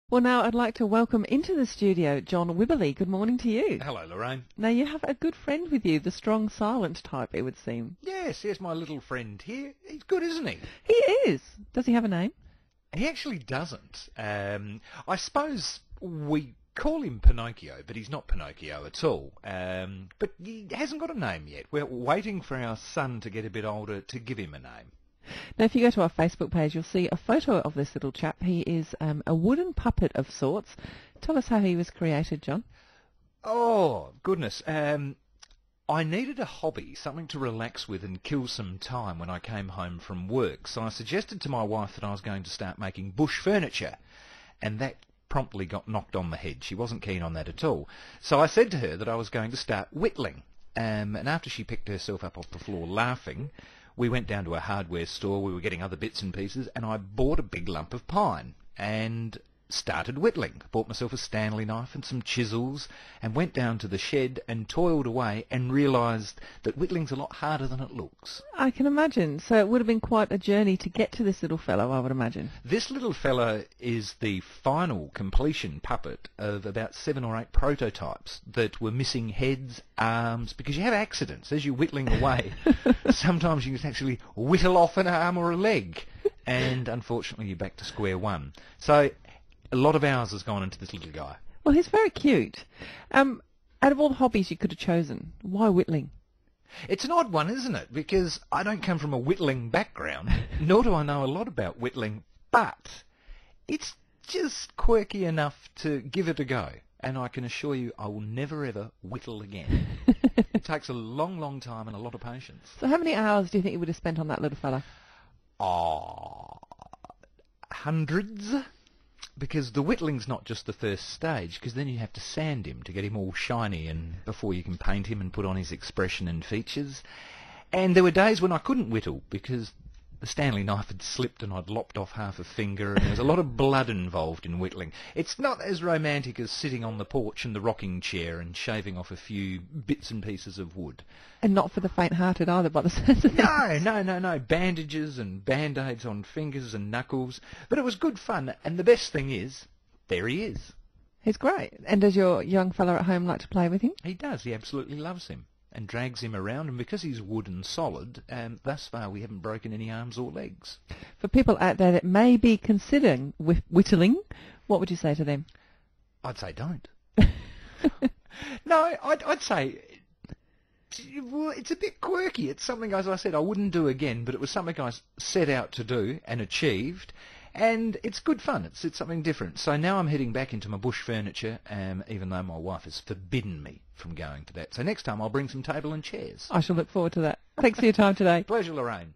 Well, now I'd like to welcome into the studio John Wibberley. Good morning to you. Hello, Lorraine. Now, you have a good friend with you, the strong, silent type, it would seem. Yes, my little friend here. He's good, isn't he? He is. Does he have a name? He actually doesn't. I suppose we call him Pinocchio, but he's not Pinocchio at all. But he hasn't got a name yet. We're waiting for our son to get a bit older to give him a name. Now, if you go to our Facebook page, you'll see a photo of this little chap. He is a wooden puppet of sorts. Tell us how he was created, John. Oh, goodness. I needed a hobby, something to relax with and kill some time when I came home from work. So I suggested to my wife that I was going to start making bush furniture. And that promptly got knocked on the head. She wasn't keen on that at all. So I said to her that I was going to start whittling. And after she picked herself up off the floor laughing, we went down to a hardware store. We were getting other bits and pieces, and I bought a big lump of pine and started whittling. Bought myself a Stanley knife and some chisels and went down to the shed and toiled away and realised that whittling's a lot harder than it looks. I can imagine. So it would have been quite a journey to get to this little fellow, I would imagine. This little fella is the final completion puppet of about 7 or 8 prototypes that were missing heads, arms, because you have accidents as you're whittling away. Sometimes you can actually whittle off an arm or a leg, and unfortunately you're back to square one. So a lot of hours has gone into this little guy. Well, he's very cute. Out of all the hobbies you could have chosen, why whittling? It's an odd one, isn't it? Because I don't come from a whittling background, nor do I know a lot about whittling, but it's just quirky enough to give it a go. And I can assure you I will never ever whittle again. It takes a long, long time and a lot of patience. So how many hours do you think you would have spent on that little fella? Hundreds. Because the whittling's not just the first stage, because then you have to sand him to get him all shiny and before you can paint him and put on his expression and features. And there were days when I couldn't whittle because the Stanley knife had slipped and I'd lopped off half a finger, and there was a lot of blood involved in whittling. It's not as romantic as sitting on the porch in the rocking chair and shaving off a few bits and pieces of wood. And not for the faint-hearted either, by the sense of things. No. Bandages and band-aids on fingers and knuckles. But it was good fun, and the best thing is, there he is. He's great. And does your young fella at home like to play with him? He does. He absolutely loves him and drags him around, and because he's wood and solid, thus far we haven't broken any arms or legs. For people out there that may be considering whittling, what would you say to them? I'd say don't. No, I'd say, well, it's a bit quirky. It's something, as I said, I wouldn't do again, but it was something I set out to do and achieved, and it's good fun. It's something different. So now I'm heading back into my bush furniture, even though my wife has forbidden me from going to that. So next time I'll bring some table and chairs. I shall look forward to that. Thanks for your time today. Pleasure, Lorraine.